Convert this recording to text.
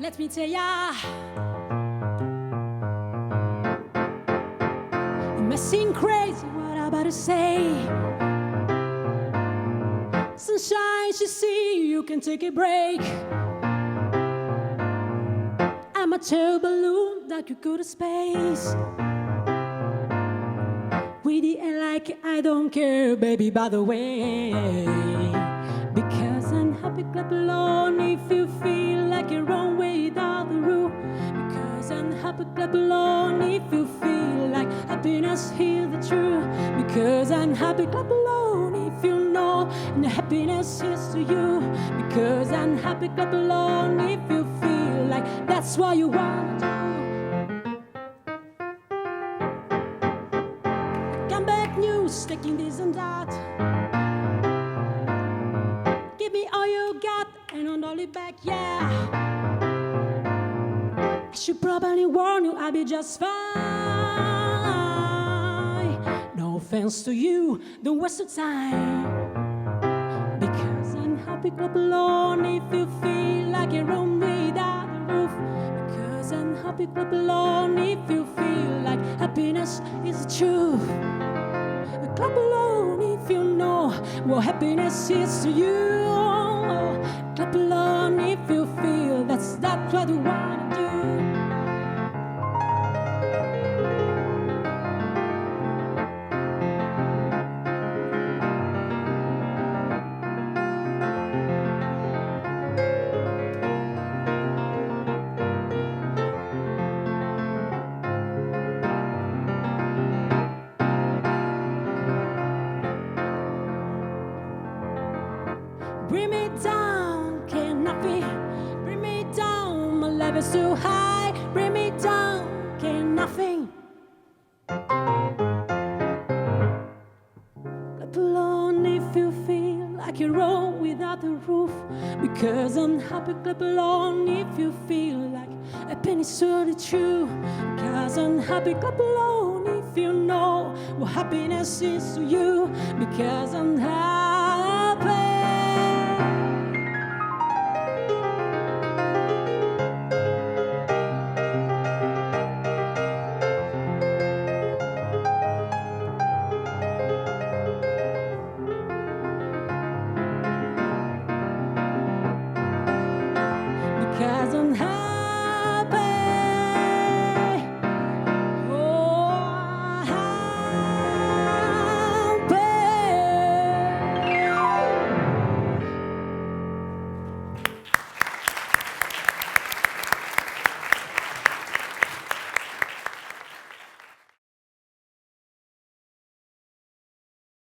Let me tell ya, it may seem crazy what I'm about to say. Sunshine, you see, you can take a break. I'm a tow balloon that could go to space. With the air like I don't care, baby, by the way. Because I'm happy, clap along if you feel like you're wrong without the roof. Because I'm happy, clap along if you feel like happiness is the truth. Because I'm happy, clap along if you know and the happiness is to you. Because I'm happy, clap along if you feel like that's what you want to do. Come back news, taking this and that. Give me all you got and I'll hold it back, yeah. I should probably warn you, I'll be just fine. No offense to you, don't waste your time. Because I'm happy, clap along if you feel like you're wrong without a roof. Because I'm happy, clap along if you feel like happiness is the truth. Clap along if you know what happiness is to you. Clap along if you feel that's what you wanna do. Bring me down, can nothing. Bring me down, my level's too high. Bring me down, can nothing. Clap along if you feel like you're wrong without the roof. Because I'm happy, clap along if you feel like a penny's truly true. Because I'm happy, clap along if you know what happiness is to you. Because I'm happy. Because I'm happy.